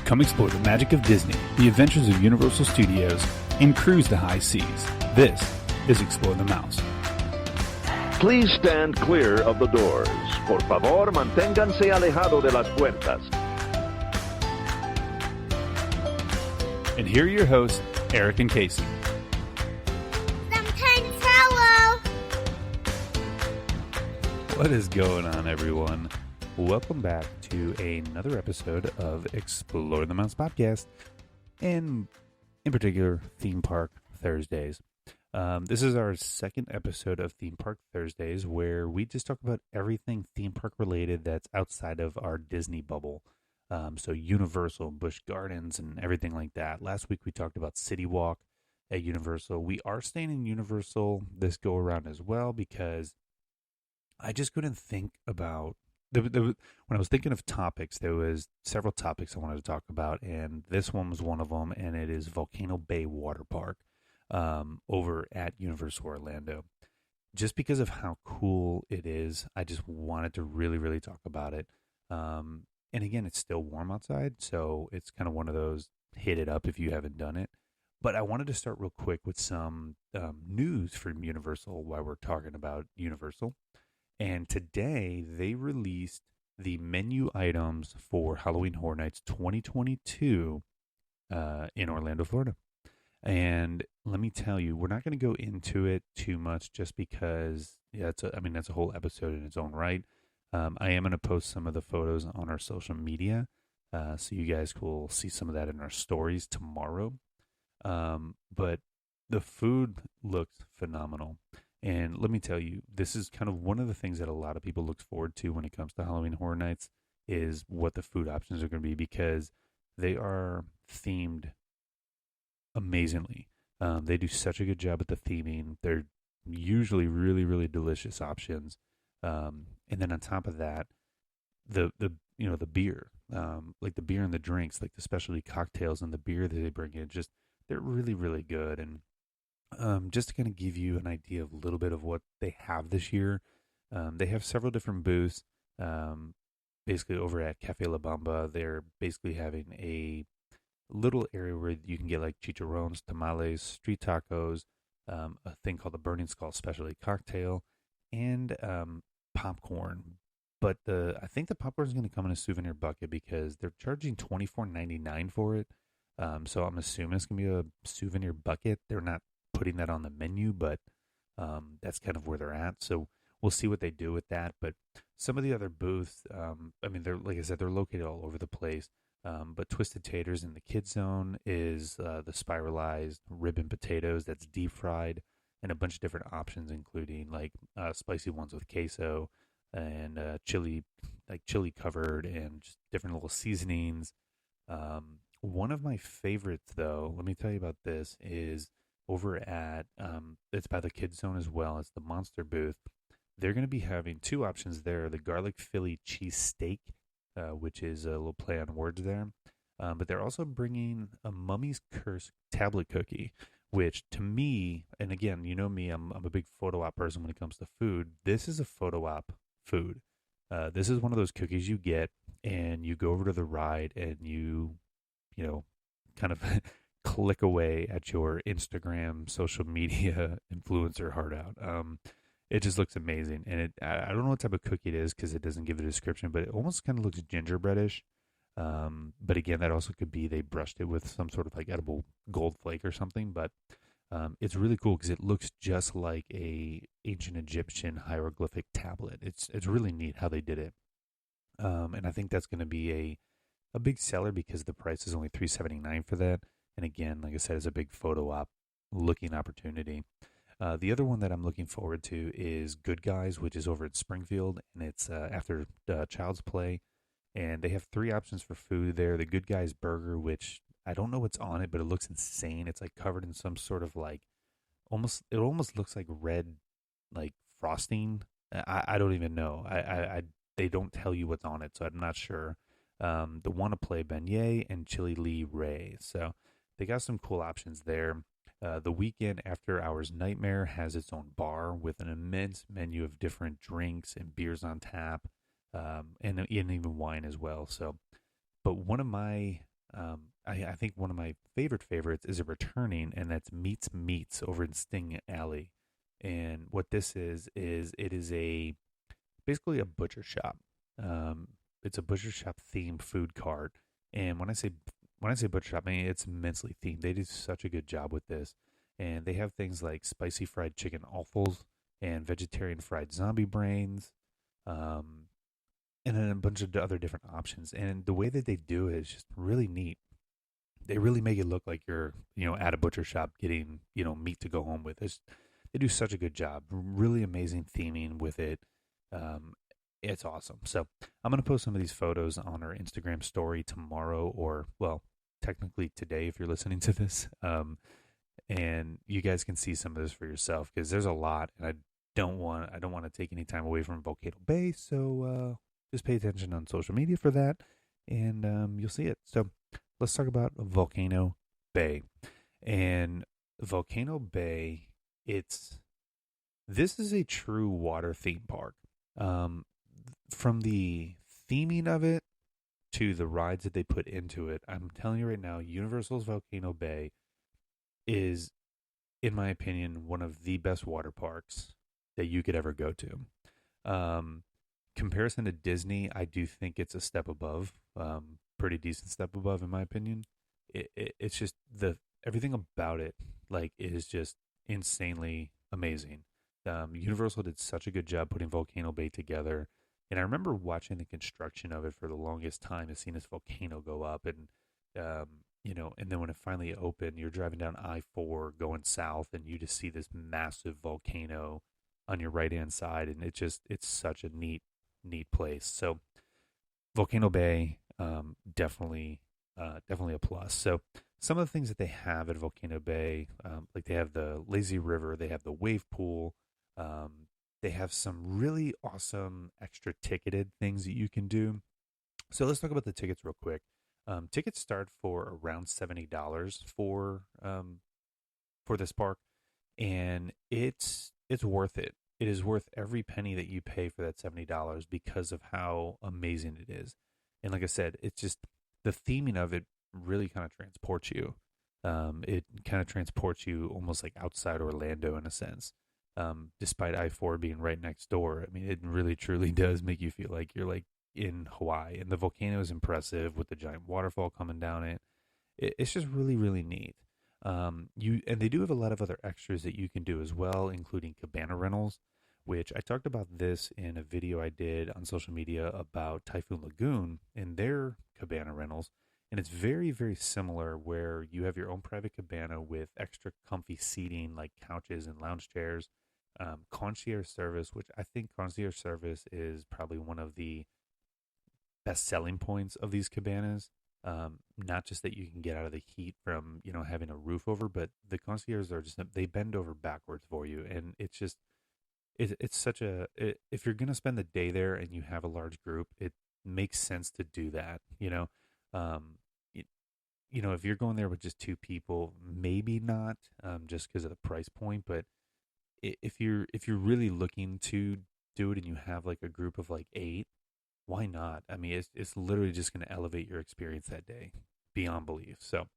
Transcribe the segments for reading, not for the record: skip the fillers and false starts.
Come explore the magic of Disney, the adventures of Universal Studios, and cruise the high seas. This is Explore the Mouse. Please stand clear of the doors. Por favor, manténganse alejado de las puertas. And here are your hosts, Eric and Casey. Sometimes hello. What is going on, everyone? Welcome back to another episode of Explore the Mouse podcast, and in particular, Theme Park Thursdays. This is our second episode of Theme Park Thursdays, where we just talk about everything theme park related that's outside of our Disney bubble. So Universal, Busch Gardens, and everything like that. Last week we talked about City Walk at Universal. We are staying in Universal this go around as well because I just couldn't think about when I was thinking of topics. There was several topics I wanted to talk about, and this one was one of them. And it is Volcano Bay Water Park over at Universal Orlando. Just because of how cool it is, I just wanted to really talk about it. And again, it's still warm outside, so it's kind of one of those hit it up if you haven't done it. But I wanted to start real quick with some news from Universal while we're talking about Universal. And today they released the menu items for Halloween Horror Nights 2022 in Orlando, Florida. And let me tell you, we're not going to go into it too much just because that's a whole episode in its own right. I am going to post some of the photos on our social media, so you guys will see some of that in our stories tomorrow. But the food looks phenomenal. And let me tell you, this is kind of one of the things that a lot of people look forward to when it comes to Halloween Horror Nights is what the food options are going to be, because they are themed amazingly. They do such a good job at the theming. They're usually really delicious options. And then on top of that, the beer, like the beer and the drinks, like the specialty cocktails and the beer that they bring in, just they're really good. And just to kind of give you an idea of a little bit of what they have this year, they have several different booths. Basically over at Cafe La Bamba, they're basically having a little area where you can get like chicharrones, tamales, street tacos, a thing called the Burning Skull specialty cocktail, and popcorn. But I think the popcorn is going to come in a souvenir bucket because they're charging $24.99 for it. So I'm assuming it's going to be a souvenir bucket. They're not putting that on the menu, but that's kind of where they're at. So we'll see what they do with that. But some of the other booths, they're, like I said, they're located all over the place. But Twisted Taters in the Kids Zone is the spiralized ribbon potatoes that's deep fried, and a bunch of different options, including like spicy ones with queso and chili covered, and just different little seasonings. One of my favorites, though, let me tell you about this, is over at it's by the Kids Zone as well. It's the Monster booth. They're going to be having two options there: the garlic Philly cheese steak, which is a little play on words there. But they're also bringing a Mummy's Curse tablet cookie, which to me, and again, you know me, I'm a big photo op person when it comes to food. This is a photo op food. This is one of those cookies you get and you go over to the ride and you kind of click away at your Instagram social media influencer heart out. It just looks amazing. And I don't know what type of cookie it is because it doesn't give a description, but it almost kind of looks gingerbreadish. But again, that also could be they brushed it with some sort of like edible gold flake or something. But it's really cool because it looks just like a ancient Egyptian hieroglyphic tablet. It's really neat how they did it. And I think that's going to be a big seller because the price is only $3.79 for that. And again, like I said, it's a big photo op looking opportunity. The other one that I'm looking forward to is Good Guys, which is over at Springfield, and it's after Child's Play. And they have three options for food there. The Good Guys burger, which I don't know what's on it, but it looks insane. It's like covered in some sort of like it almost looks like red like frosting. I don't even know. They don't tell you what's on it, so I'm not sure. The Wanna Play beignet and chili Lee Ray. So they got some cool options there. The Weekend After Hours Nightmare has its own bar with an immense menu of different drinks and beers on tap, and even wine as well. So, but one of my I think one of my favorites is a returning, and that's Meats over in Sting Alley. And what this is it is a basically a butcher shop. Um, it's a butcher shop themed food cart. And when I say butcher shop, I mean it's immensely themed. They do such a good job with this, and they have things like spicy fried chicken offals and vegetarian fried zombie brains, um, and then a bunch of other different options. And the way that they do it is just really neat. They really make it look like you're, at a butcher shop getting, meat to go home with. They do such a good job. Really amazing theming with it. Um, it's awesome. So I'm going to post some of these photos on our Instagram story tomorrow, or, well, technically today if you're listening to this. And you guys can see some of this for yourself because there's a lot, and I don't want to take any time away from Volcano Bay. So just pay attention on social media for that, and you'll see it. So let's talk about Volcano Bay. And Volcano Bay, this is a true water theme park. Um, from the theming of it to the rides that they put into it, I'm telling you right now, Universal's Volcano Bay is, in my opinion, one of the best water parks that you could ever go to. Um, Comparison to Disney, I do think it's a step above, pretty decent step above, in my opinion. It's just everything about it, like, is just insanely amazing. Universal did such a good job putting Volcano Bay together, and I remember watching the construction of it for the longest time and seeing this volcano go up, and and then when it finally opened, you're driving down I-4 going south, and you just see this massive volcano on your right hand side, and it's such a neat place. So Volcano Bay, definitely a plus. So some of the things that they have at Volcano Bay, like they have the lazy river, they have the wave pool, they have some really awesome extra ticketed things that you can do. So let's talk about the tickets real quick. Tickets start for around $70 for this park, and it's worth it. It is worth every penny that you pay for that $70 because of how amazing it is. And like I said, it's just the theming of it really kind of transports you. It kind of transports you almost like outside Orlando in a sense. Despite I-4 being right next door, I mean, it really truly does make you feel like you're like in Hawaii. And the volcano is impressive with the giant waterfall coming down it. It's just really, really neat. And they do have a lot of other extras that you can do as well, including cabana rentals, which I talked about this in a video I did on social media about Typhoon Lagoon and their cabana rentals. And it's very, very similar where you have your own private cabana with extra comfy seating like couches and lounge chairs, concierge service, which I think concierge service is probably one of the best selling points of these cabanas. Not just that you can get out of the heat from having a roof over, but the concierges are just they bend over backwards for you, and it's just it's such if you're gonna spend the day there and you have a large group, it makes sense to do that. Um, if you're going there with just two people, maybe not, just because of the price point, but if you're really looking to do it and you have like a group of like eight, why not? I mean, it's literally just going to elevate your experience that day beyond belief. So,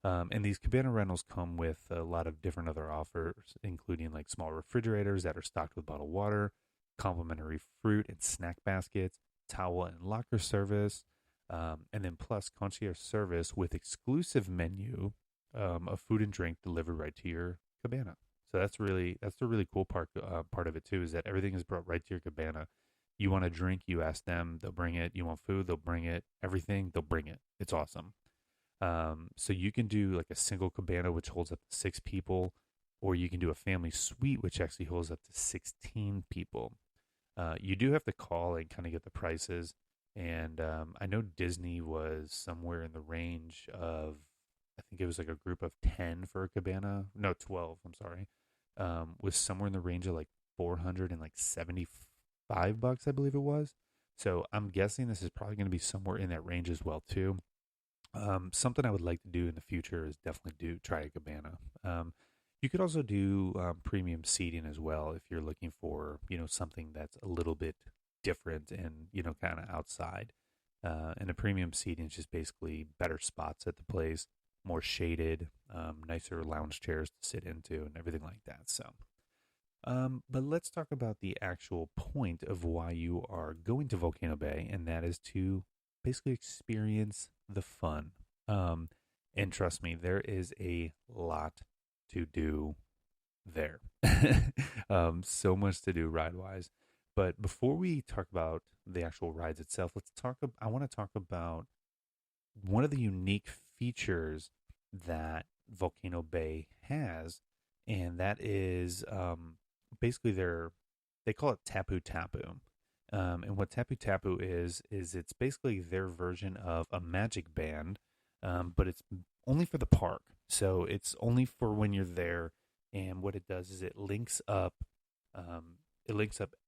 and these cabana rentals come with a lot of different other offers, including like small refrigerators that are stocked with bottled water, complimentary fruit and snack baskets, towel and locker service, and then plus concierge service with exclusive menu of food and drink delivered right to your cabana. So that's the really cool part of it too, is that everything is brought right to your cabana. You want a drink, you ask them, they'll bring it. You want food, they'll bring it. Everything, they'll bring it. It's awesome. So you can do like a single cabana, which holds up to 6 people, or you can do a family suite, which actually holds up to 16 people. You do have to call and kind of get the prices. And I know Disney was somewhere in the range of, I think it was like a group of 10 for a cabana. No, 12, I'm sorry. Was somewhere in the range of like 475 bucks, I believe it was. So I'm guessing this is probably going to be somewhere in that range as well too. Something I would like to do in the future is definitely try a cabana. You could also do premium seating as well if you're looking for something that's a little bit different and kind of outside. And a premium seating is just basically better spots at the place, more shaded, nicer lounge chairs to sit into, and everything like that. But let's talk about the actual point of why you are going to Volcano Bay, and that is to basically experience the fun. And trust me, there is a lot to do there. So much to do ride wise. But before we talk about the actual rides itself, I want to talk about one of the unique features that Volcano Bay has, and that is basically they call it Tapu Tapu. And what Tapu Tapu is it's basically their version of a magic band, but it's only for the park. So it's only for when you're there. And what it does is it links up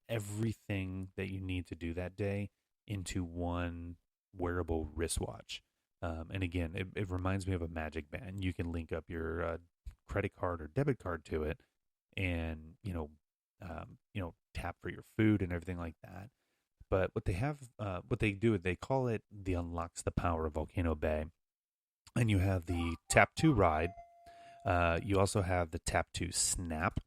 everything that you need to do that day into one wearable wristwatch. And again, it reminds me of a magic band. You can link up your credit card or debit card to it, and tap for your food and everything like that. But what they do, they call it the Unlocks the Power of Volcano Bay, and you have the Tap 2 ride. You also have the Tap 2 Snap.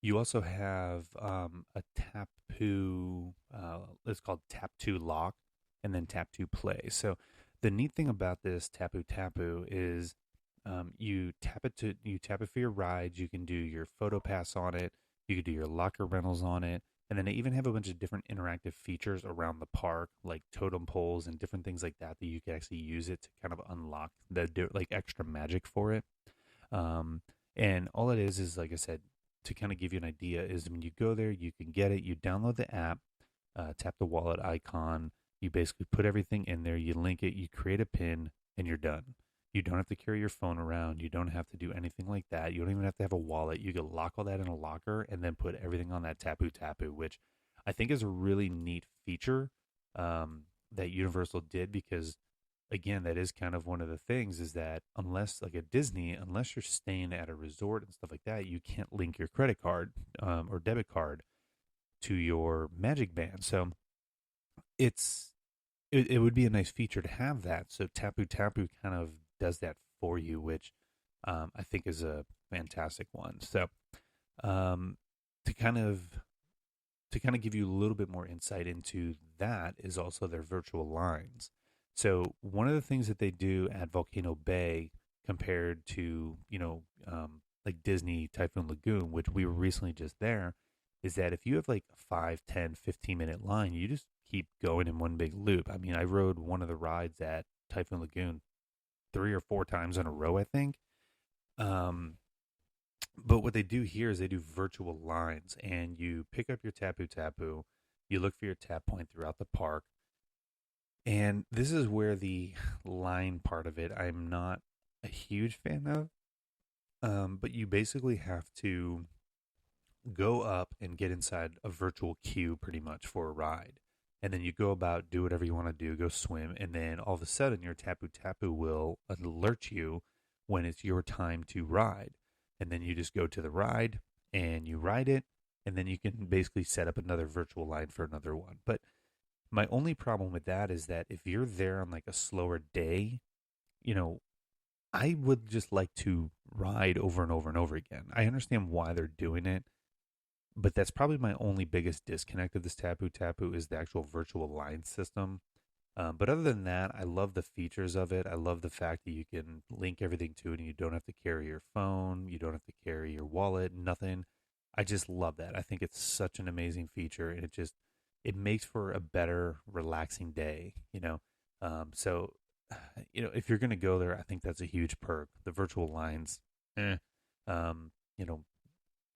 You also have a Tapu, it's called Tap 2 Lock, and then Tap 2 Play. So the neat thing about this Tapu Tapu is you tap it for your rides. You can do your photo pass on it. You can do your locker rentals on it. And then they even have a bunch of different interactive features around the park, like totem poles and different things like that you can actually use it to kind of unlock like extra magic for it. And all it is like I said, to kind of give you an idea, is when you go there, you can get it. You download the app, tap the wallet icon. You basically put everything in there. You link it. You create a PIN, and you're done. You don't have to carry your phone around. You don't have to do anything like that. You don't even have to have a wallet. You can lock all that in a locker and then put everything on that Tapu Tapu, which I think is a really neat feature that Universal did, because, again, that is kind of one of the things, is that unless, like at Disney, unless you're staying at a resort and stuff like that, you can't link your credit card or debit card to your Magic Band. So it would be a nice feature to have that. So Tapu Tapu kind of does that for you, which I think is a fantastic one. So to kind of give you a little bit more insight into that is also their virtual lines. So one of the things that they do at Volcano Bay compared to, like Disney Typhoon Lagoon, which we were recently just there, is that if you have like a 5, 10, 15-minute line, you just keep going in one big loop. I mean, I rode one of the rides at Typhoon Lagoon 3 or 4 times in a row, I think. But what they do here is they do virtual lines, and you pick up your Tapu Tapu, you look for your tap point throughout the park, and this is where the line part of it I'm not a huge fan of. But you basically have to go up and get inside a virtual queue pretty much for a ride. And then you go about, do whatever you want to do, go swim, and then all of a sudden your Tapu Tapu will alert you when it's your time to ride. And then you just go to the ride and you ride it, and then you can basically set up another virtual line for another one. But my only problem with that is that if you're there on like a slower day, I would just like to ride over and over and over again. I understand why they're doing it, but that's probably my only biggest disconnect of this Tapu Tapu is the actual virtual line system. But other than that, I love the features of it. I love the fact that you can link everything to it and you don't have to carry your phone. You don't have to carry your wallet, nothing. I just love that. I think it's such an amazing feature, and it makes for a better, relaxing day. So, if you're going to go there, I think that's a huge perk. The virtual lines, eh, um, you know,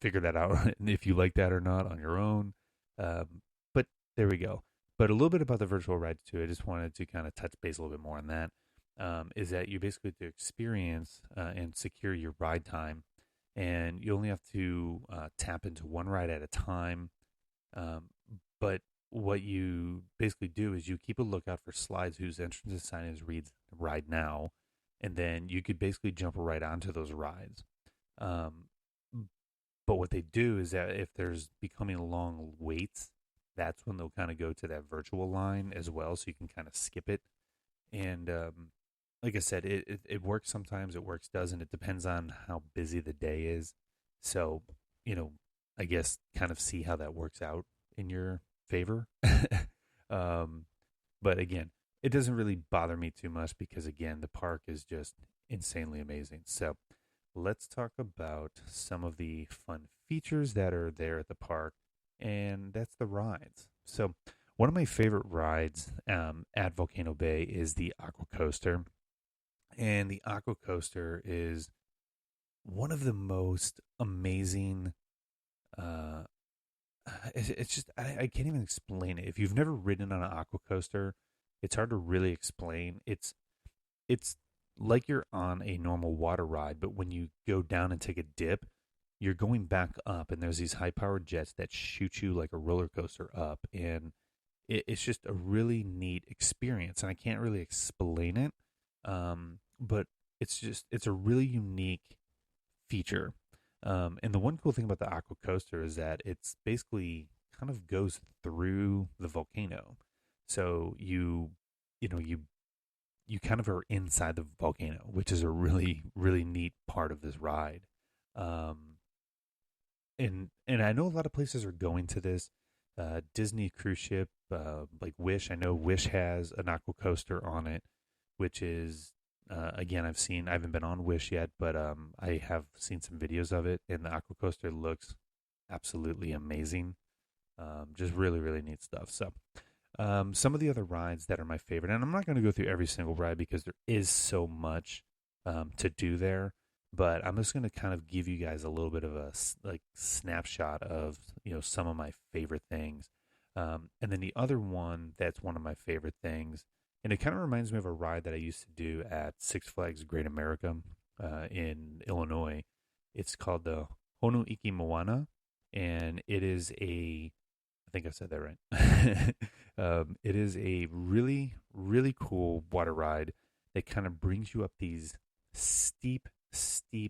figure that out if you like that or not on your own. But there we go. But a little bit about the virtual rides too. I just wanted to kind of touch base a little bit more on that. Is that you basically have to experience and secure your ride time, and you only have to tap into one ride at a time. But what you basically do is you keep a lookout for slides whose entrance sign reads "Ride Now," and then you could basically jump right onto those rides. But what they do is that if there's becoming long waits that's when they'll kind of go to that virtual line as well, so you can kind of skip it. And like I said, it works sometimes, it works doesn't. It depends on how busy the day is. So, you know, I guess kind of see how that works out in your favor. um, but again, it doesn't really bother me too much because, again, the park is just insanely amazing. So let's talk about some of the fun features that are there at the park, and that's the rides. So, one of my favorite rides at Volcano Bay is the Aqua Coaster. And the Aqua Coaster is one of the most amazing. Uh, it's just, I can't even explain it. If you've never ridden on an Aqua Coaster, it's hard to really explain. It's like you're on a normal water ride, but when you go down and take a dip, you're going back up, and there's these high powered jets that shoot you like a roller coaster up, and it's just a really neat experience. And I can't really explain it, but it's a really unique feature. And the one cool thing about the Aqua Coaster is that it's basically kind of goes through the volcano, so you kind of are inside the volcano, which is a really neat part of this ride. Um, and I know a lot of places are going to this. Disney cruise ship, like Wish. I know Wish has an aqua coaster on it, which is again I haven't been on Wish yet, but I have seen some videos of it, and the aqua coaster looks absolutely amazing. Just really neat stuff. So some of the other rides that are my favorite, and I'm not going to go through every single ride because there is so much to do there. But I'm just going to kind of give you guys a little bit of a like snapshot of some of my favorite things, and then the other one that's one of my favorite things, and it kind of reminds me of a ride that I used to do at Six Flags Great America in Illinois. It's called the Honu Iki Moana, and it is I think I said that right. It is a really cool water ride that kind of brings you up these steep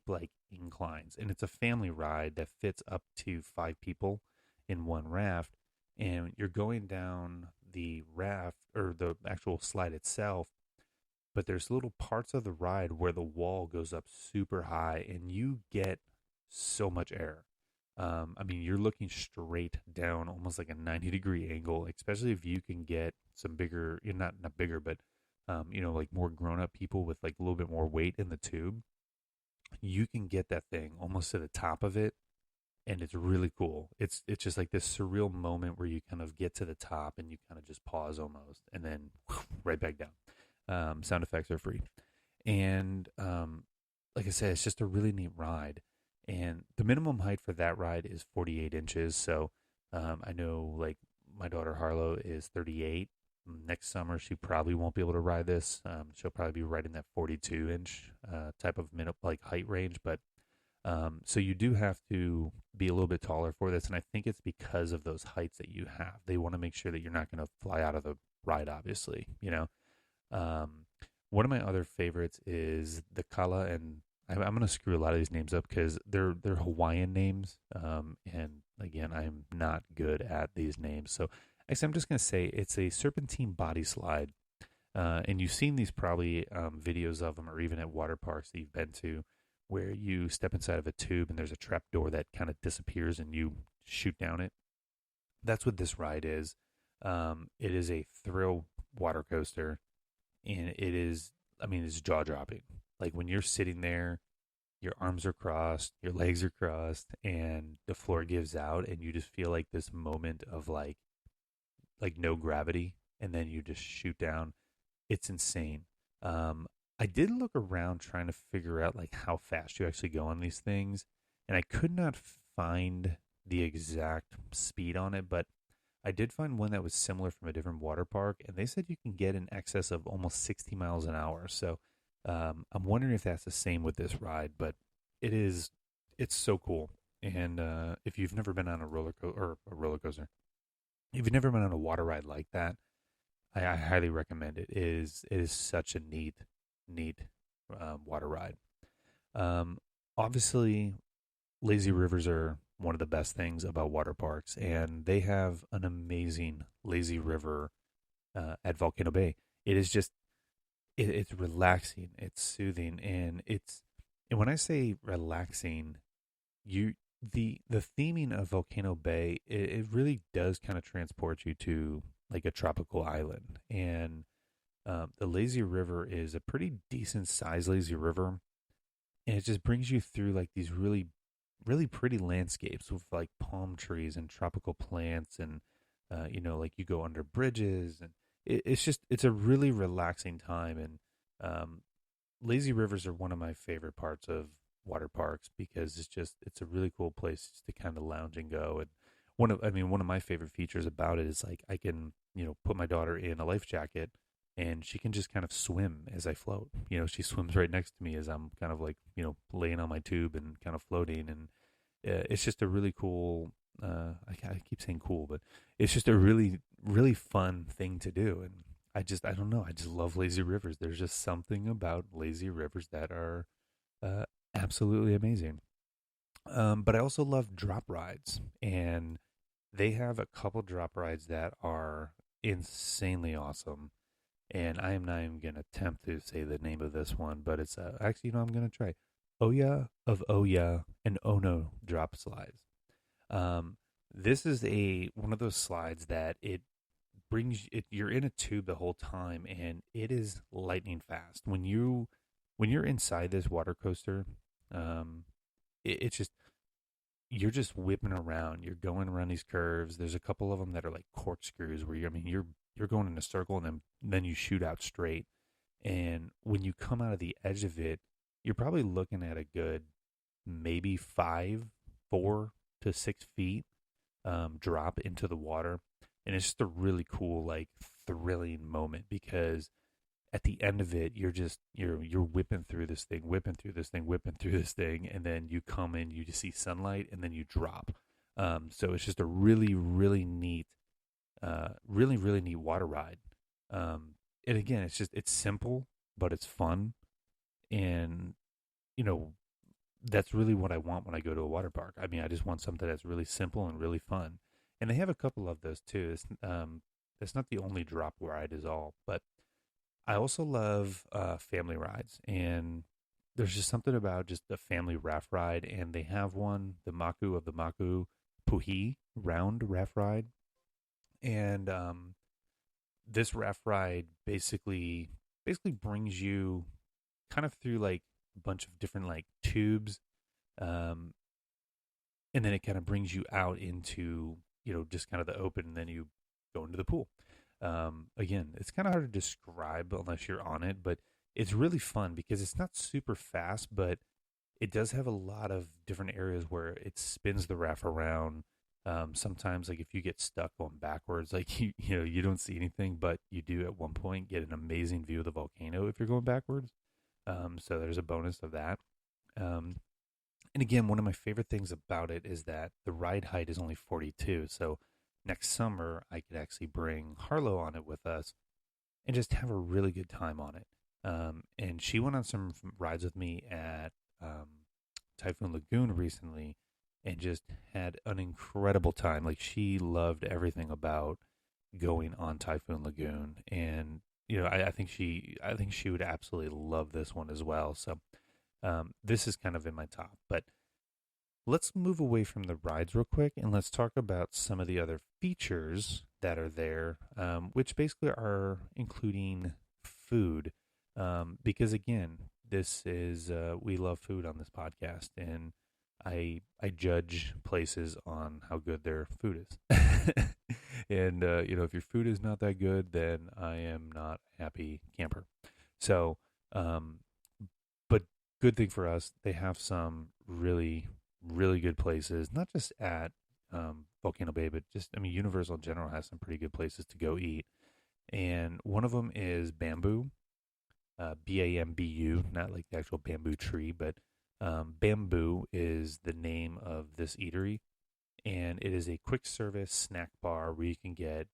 like inclines, and it's a family ride that fits up to 5 people in one raft, and you're going down the raft or the actual slide itself, but there's little parts of the ride where the wall goes up super high and you get so much air. I mean, you're looking straight down, almost like a 90-degree angle, especially if you can get some bigger, not bigger, but like more grown-up people with like a little bit more weight in the tube. You can get that thing almost to the top of it, and it's really cool. It's just like this surreal moment where you kind of get to the top and you kind of just pause almost, and then right back down. Sound effects are free, and like I said, it's just a really neat ride. And the minimum height for that ride is 48 inches. So I know like my daughter Harlow is 38. Next summer, she probably won't be able to ride this. She'll probably be riding that 42-inch type of like height range. But so you do have to be a little bit taller for this. And I think it's because of those heights that you have. They want to make sure that you're not going to fly out of the ride, obviously, One of my other favorites is the Kala, and I'm going to screw a lot of these names up because they're Hawaiian names, and again, I'm not good at these names. So actually, I'm just going to say it's a serpentine body slide, and you've seen these probably videos of them, or even at water parks that you've been to, where you step inside of a tube and there's a trap door that kind of disappears and you shoot down it. That's what this ride is. It is a thrill water coaster, and it's jaw dropping. Like when you're sitting there, your arms are crossed, your legs are crossed, and the floor gives out, and you just feel like this moment of like no gravity, and then you just shoot down. It's insane. I did look around trying to figure out like how fast you actually go on these things, and I could not find the exact speed on it, but I did find one that was similar from a different water park, and they said you can get in excess of almost 60 miles an hour. So I'm wondering if that's the same with this ride, but it's so cool. And if you've never been on a roller coaster, if you've never been on a water ride like that, I highly recommend it. It is such a neat water ride. Obviously, lazy rivers are one of the best things about water parks, and they have an amazing lazy river at Volcano Bay. It is just it's relaxing, it's soothing, and when I say relaxing, you the theming of Volcano Bay, it really does kind of transport you to like a tropical island, and the lazy river is a pretty decent sized lazy river, and it just brings you through like these really pretty landscapes with like palm trees and tropical plants, and like you go under bridges, and it's a really relaxing time. And lazy rivers are one of my favorite parts of water parks because it's a really cool place just to kind of lounge and go. And one of my favorite features about it is like I can put my daughter in a life jacket and she can just kind of swim as I float. She swims right next to me as I'm kind of like laying on my tube and kind of floating. And it's just a really cool. I keep saying cool, but it's just a really fun thing to do. And I don't know. I just love lazy rivers. There's just something about lazy rivers that are absolutely amazing. But I also love drop rides, and they have a couple drop rides that are insanely awesome. And I am not even going to attempt to say the name of this one, but it's actually, I'm going to try Oya of Oya and Ono drop slides. This is one of those slides that it brings it. You're in a tube the whole time, and it is lightning fast. When you're inside this water coaster, it's just you're just whipping around. You're going around these curves. There's a couple of them that are like corkscrews where you're going in a circle and then you shoot out straight. And when you come out of the edge of it, you're probably looking at a good maybe 4 to 6 feet drop into the water. And it's just a really cool, like thrilling moment because at the end of it, you're whipping through this thing, whipping through this thing, whipping through this thing, and then you come in, you just see sunlight, and then you drop. So it's just a really, really neat, really neat water ride. And again, it's simple, but it's fun, and that's really what I want when I go to a water park. I mean, I just want something that's really simple and really fun. And they have a couple of those too. It's not the only drop ride is all, but I also love family rides, and there's just something about just the family raft ride, and they have one, the Maku of the Maku Puhi round raft ride, and this raft ride basically brings you kind of through like a bunch of different like tubes, and then it kind of brings you out into just kind of the open, and then you go into the pool. Again, it's kind of hard to describe unless you're on it, but it's really fun because it's not super fast, but it does have a lot of different areas where it spins the raft around. Sometimes, like if you get stuck going backwards, like you don't see anything, but you do at one point get an amazing view of the volcano if you're going backwards. So there's a bonus of that. And again, one of my favorite things about it is that the ride height is only 42. So next summer, I could actually bring Harlow on it with us and just have a really good time on it. And she went on some rides with me at Typhoon Lagoon recently and just had an incredible time. Like she loved everything about going on Typhoon Lagoon. And, I think she would absolutely love this one as well. So this is kind of in my top, but let's move away from the rides real quick and let's talk about some of the other features that are there, which basically are including food. Because again, this is we love food on this podcast, and I judge places on how good their food is. And if your food is not that good, then I am not a happy camper. So, but good thing for us, they have some really good places, not just at Volcano Bay, but Universal in general has some pretty good places to go eat. And one of them is Bamboo, Bambu, not like the actual bamboo tree, but Bamboo is the name of this eatery. And it is a quick service snack bar where you can get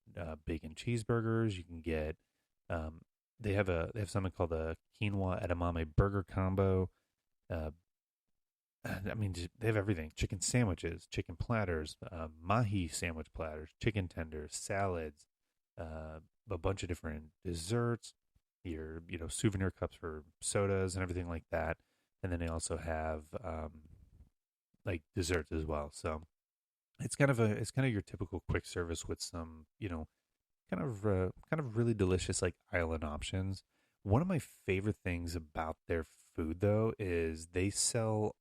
bacon cheeseburgers. You can get they have something called the quinoa edamame burger combo. I mean, they have everything: chicken sandwiches, chicken platters, mahi sandwich platters, chicken tenders, salads, a bunch of different desserts, your souvenir cups for sodas and everything like that. And then they also have like desserts as well. So it's kind of your typical quick service with some kind of really delicious like island options. One of my favorite things about their food though is they sell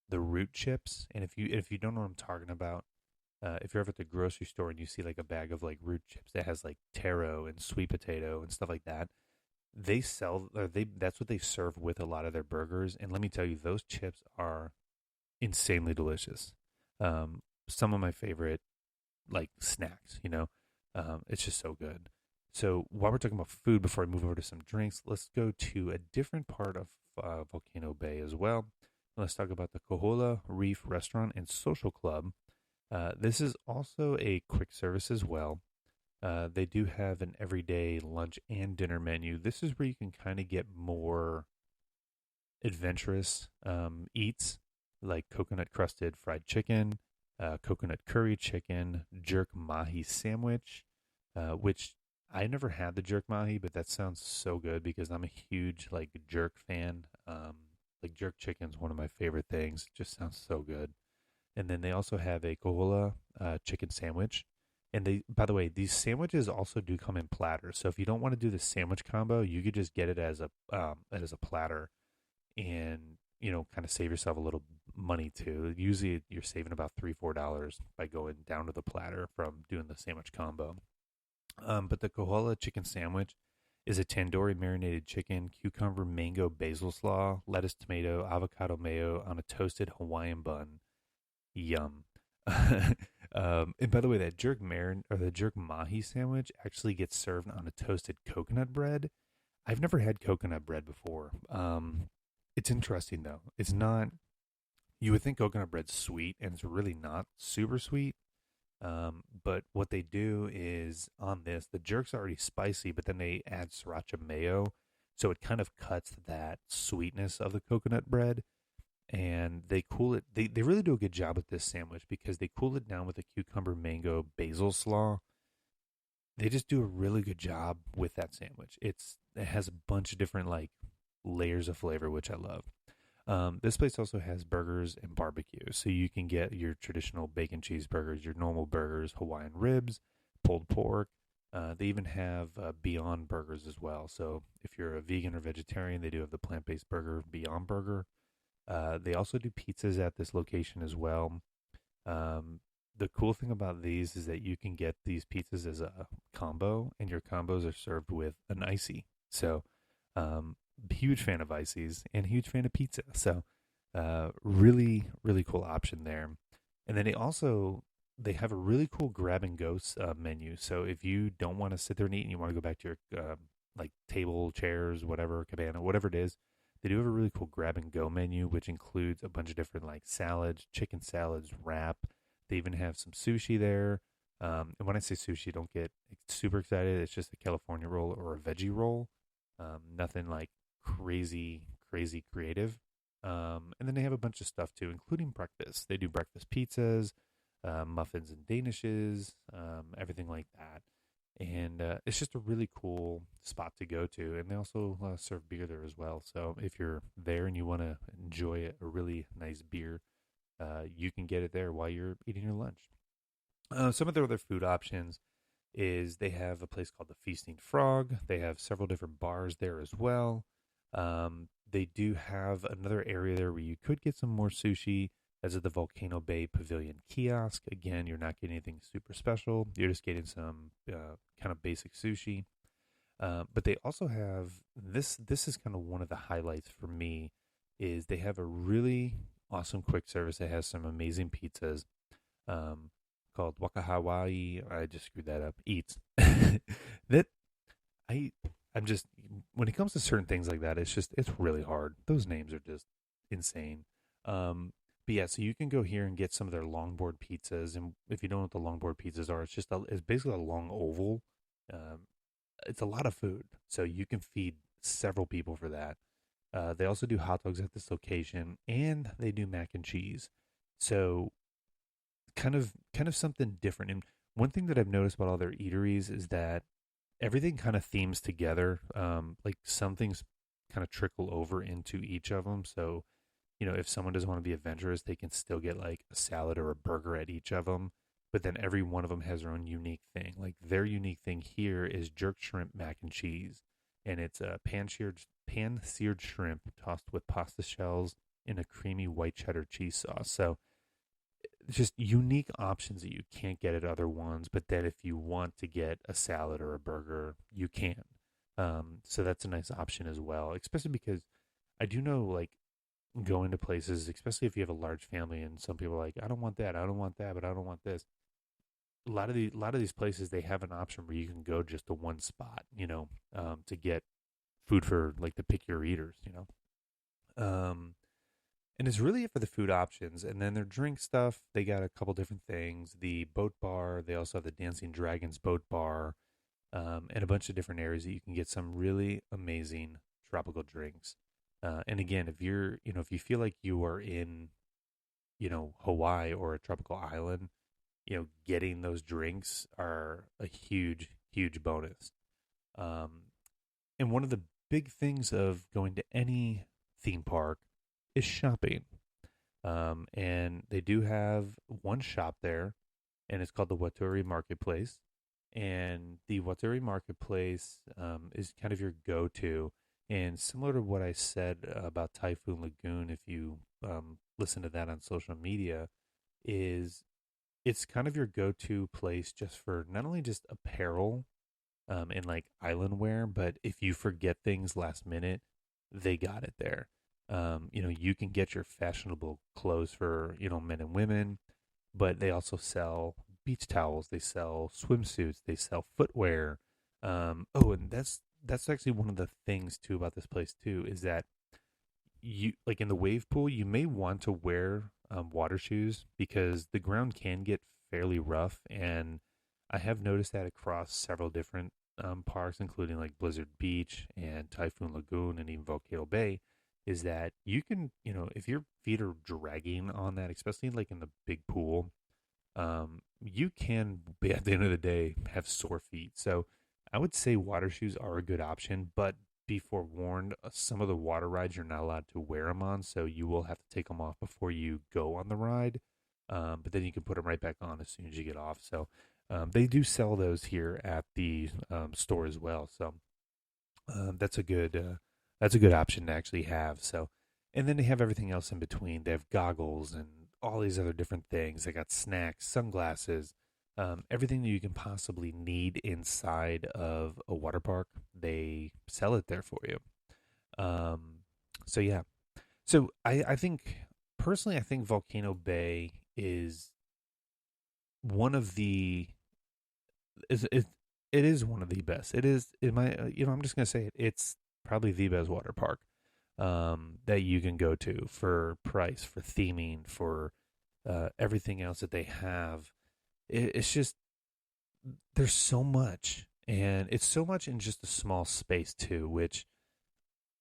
the root chips, and if you don't know what I'm talking about, if you're ever at the grocery store and you see like a bag of like root chips that has like taro and sweet potato and stuff like that, they sell or they that's what they serve with a lot of their burgers. And let me tell you, those chips are insanely delicious. Some of my favorite like snacks, it's just so good. So while we're talking about food, before I move over to some drinks, let's go to a different part of Volcano Bay as well. Let's talk about the Kohola Reef Restaurant and Social Club. This is also a quick service as well. They do have an everyday lunch and dinner menu. This is where you can kind of get more adventurous eats, like coconut crusted fried chicken, coconut curry chicken, jerk mahi sandwich, which I never had the jerk mahi, but that sounds so good because I'm a huge like jerk fan. Like jerk chicken's one of my favorite things. It just sounds so good. And then they also have a kohola chicken sandwich. And they, by the way, these sandwiches also do come in platters. So if you don't want to do the sandwich combo, you could just get it as a platter, and kind of save yourself a little money too. Usually, you're saving about $3-4 by going down to the platter from doing the sandwich combo. But the kohola chicken sandwich is a tandoori marinated chicken, cucumber, mango, basil slaw, lettuce, tomato, avocado mayo on a toasted Hawaiian bun. Yum. And by the way, that the jerk mahi sandwich actually gets served on a toasted coconut bread. I've never had coconut bread before. It's interesting though. It's not. You would think coconut bread's sweet, and it's really not super sweet. But what they do is on this, the jerk's already spicy, but then they add sriracha mayo, so it kind of cuts that sweetness of the coconut bread. And they cool it. They really do a good job with this sandwich because they cool it down with a cucumber, mango, basil slaw. They just do a really good job with that sandwich. It has a bunch of different like layers of flavor, which I love. This place also has burgers and barbecue, so you can get your traditional bacon cheeseburgers, your normal burgers, Hawaiian ribs, pulled pork. They even have Beyond Burgers as well. So if you're a vegan or vegetarian, they do have the plant-based burger, Beyond Burger. They also do pizzas at this location as well. The cool thing about these is that you can get these pizzas as a combo, and your combos are served with an icy. So, huge fan of ices and huge fan of pizza. So, really, really cool option there. And then they have a really cool grab and go menu. So if you don't want to sit there and eat and you want to go back to your like table, chairs, whatever, cabana, whatever it is, they do have a really cool grab and go menu, which includes a bunch of different like salads, chicken salads, wrap. They even have some sushi there. And when I say sushi, don't get super excited. It's just a California roll or a veggie roll. Nothing like crazy creative. And then they have a bunch of stuff too, including breakfast. They do breakfast pizzas, muffins and danishes, everything like that. And it's just a really cool spot to go to. And they also serve beer there as well. So if you're there and you want to enjoy a really nice beer, you can get it there while you're eating your lunch. Some of their other food options is they have a place called the Feasting Frog. They have several different bars there as well. They do have another area there where you could get some more sushi. As at the Volcano Bay Pavilion kiosk. Again, you're not getting anything super special. You're just getting some kind of basic sushi. But they also have this. This is kind of one of the highlights for me. Is they have a really awesome quick service that has some amazing pizzas. Called Waka Hawaii. I just screwed that up. Eats. I'm just when it comes to certain things like that, it's really hard. Those names are just insane. But yeah, so you can go here and get some of their longboard pizzas, and if you don't know what the longboard pizzas are, it's basically a long oval. It's a lot of food, so you can feed several people for that. They also do hot dogs at this location, and they do mac and cheese. So kind of something different. And one thing that I've noticed about all their eateries is that everything kind of themes together. Like some things kind of trickle over into each of them. So if someone doesn't want to be adventurous, they can still get like a salad or a burger at each of them. But then every one of them has their own unique thing. Like their unique thing here is jerk shrimp mac and cheese, and it's a pan seared shrimp tossed with pasta shells in a creamy white cheddar cheese sauce. So just unique options that you can't get at other ones. But then if you want to get a salad or a burger, you can. So that's a nice option as well, especially because I do know like going to places, especially if you have a large family, and some people are like, I don't want that, I don't want that, but I don't want this. A lot of these places, they have an option where you can go just to one spot, to get food for like the pick your eaters, and it's really it for the food options. And then their drink stuff, they got a couple different things. The boat bar, they also have the Dancing Dragons boat bar, and a bunch of different areas that you can get some really amazing tropical drinks. And again, if you feel like you are in, Hawaii or a tropical island, getting those drinks are a huge, huge bonus. Um, and one of the big things of going to any theme park is shopping. And they do have one shop there, and it's called the Waturi Marketplace. And the Waturi Marketplace is kind of your go-to. And similar to what I said about Typhoon Lagoon, if you listen to that on social media, is it's kind of your go-to place just for not only just apparel and like island wear, but if you forget things last minute, they got it there. You can get your fashionable clothes for, men and women, but they also sell beach towels, they sell swimsuits, they sell footwear. And that's actually one of the things too about this place too, is that you like in the wave pool, you may want to wear water shoes because the ground can get fairly rough, and I have noticed that across several different parks, including like Blizzard Beach and Typhoon Lagoon and even Volcano Bay, is that you can, if your feet are dragging on that, especially like in the big pool, you can be at the end of the day have sore feet. So I would say water shoes are a good option, but be forewarned, some of the water rides you're not allowed to wear them on, so you will have to take them off before you go on the ride. But then you can put them right back on as soon as you get off. So they do sell those here at the store as well. So that's a good option to actually have. So, and then they have everything else in between. They have goggles and all these other different things. They got snacks, sunglasses, everything that you can possibly need inside of a water park. They sell it there for you. So yeah. So I think personally, I think Volcano Bay is one of the is it, it is one of the best. It is in my I'm just gonna say it. It's probably the best water park that you can go to for price, for theming, for everything else that they have. It's just there's so much, and it's so much in just a small space too, which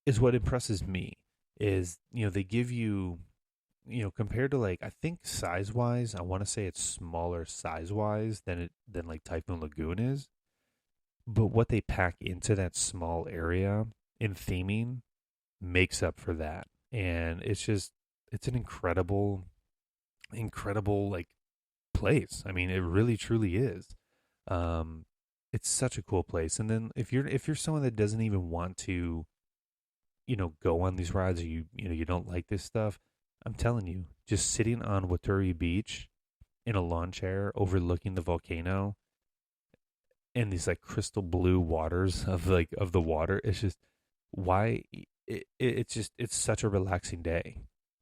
is what impresses me. Is they give you compared to like I think size wise, I want to say it's smaller size wise than like Typhoon Lagoon is, but what they pack into that small area in theming makes up for that. And it's an incredible like place. I mean, it really truly is. Um, it's such a cool place. And then if you're someone that doesn't even want to, go on these rides, or you don't like this stuff, I'm telling you, just sitting on Waturi Beach in a lawn chair overlooking the volcano and these like crystal blue waters of the water, it's just why it's such a relaxing day.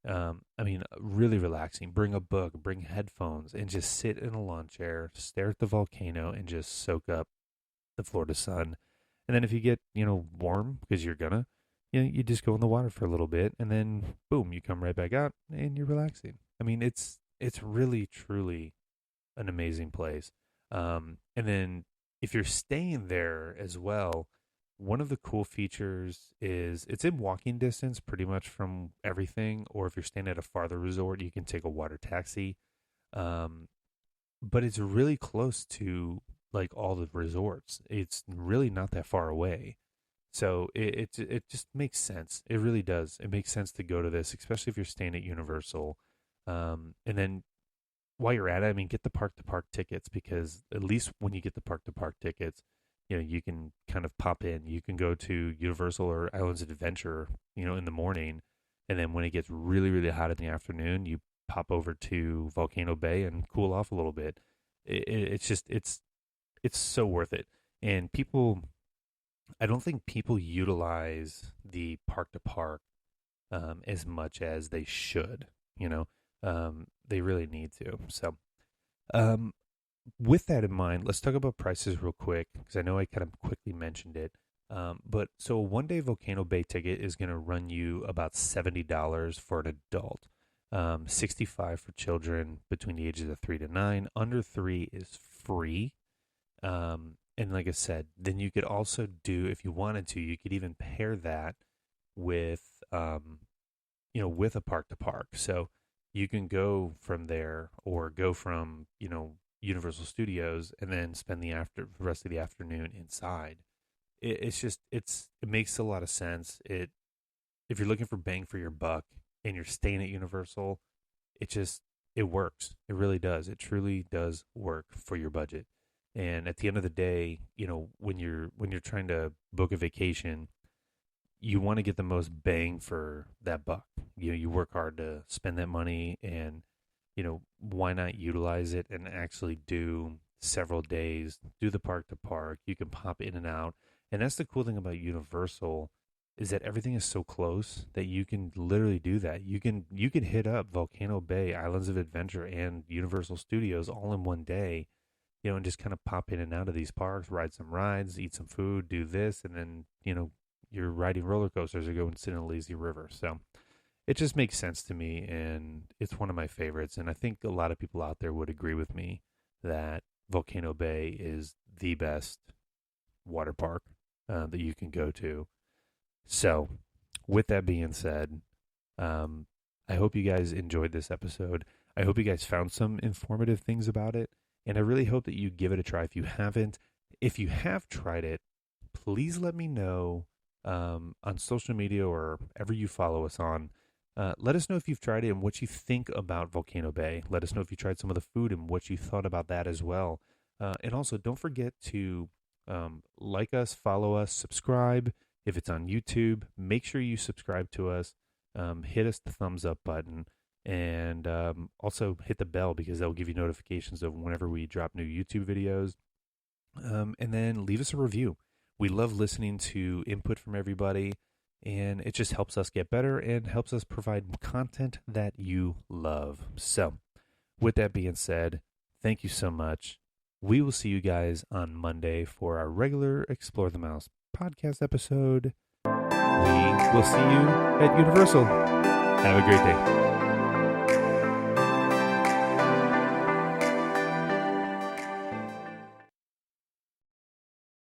I mean, really relaxing. Bring a book, bring headphones, and just sit in a lawn chair, stare at the volcano, and just soak up the Florida sun. And then if you get warm, because you're gonna, you just go in the water for a little bit, and then boom, you come right back out, and you're relaxing. I mean, it's really truly an amazing place. And then if you're staying there as well, one of the cool features is it's in walking distance pretty much from everything, or if you're staying at a farther resort, you can take a water taxi. Um, but it's really close to like all the resorts. It's really not that far away. So it just makes sense. It really does. It makes sense to go to this, especially if you're staying at Universal. And then while you're at it, I mean, get the park to park tickets, because at least when you get the park to park tickets, you can kind of pop in. You can go to Universal or Islands of Adventure, in the morning, and then when it gets really, really hot in the afternoon, you pop over to Volcano Bay and cool off a little bit. It's just it's so worth it. And I don't think people utilize the park to park as much as they should. They really need to. So, um, with that in mind, let's talk about prices real quick, because I know I kind of quickly mentioned it. But so a 1 day Volcano Bay ticket is going to run you about $70 for an adult, 65 for children between the ages of 3 to 9. Under 3 is free. And like I said, then you could also do, if you wanted to, you could even pair that with, with a park to park. So you can go from there, or go from, Universal Studios, and then spend the rest of the afternoon inside. It makes a lot of sense. If you're looking for bang for your buck and you're staying at Universal, it works. It really does. It truly does work for your budget. And at the end of the day, when you're trying to book a vacation, you want to get the most bang for that buck. You work hard to spend that money, and why not utilize it and actually do several days, do the park to park. You can pop in and out. And that's the cool thing about Universal, is that everything is so close that you can literally do that. You can hit up Volcano Bay, Islands of Adventure, and Universal Studios all in one day, and just kind of pop in and out of these parks, ride some rides, eat some food, do this, and then, you're riding roller coasters or go and sit in a lazy river. So it just makes sense to me, and it's one of my favorites. And I think a lot of people out there would agree with me that Volcano Bay is the best water park that you can go to. So with that being said, I hope you guys enjoyed this episode. I hope you guys found some informative things about it. And I really hope that you give it a try if you haven't. If you have tried it, please let me know on social media or wherever you follow us on. Let us know if you've tried it and what you think about Volcano Bay. Let us know if you tried some of the food and what you thought about that as well. And also, don't forget to like us, follow us, subscribe. If it's on YouTube, make sure you subscribe to us. Hit us the thumbs up button. And also hit the bell, because that'll give you notifications of whenever we drop new YouTube videos. And then leave us a review. We love listening to input from everybody, and it just helps us get better and helps us provide content that you love. So with that being said, thank you so much. We will see you guys on Monday for our regular Explore the Mouse podcast episode. We will see you at Universal. Have a great day.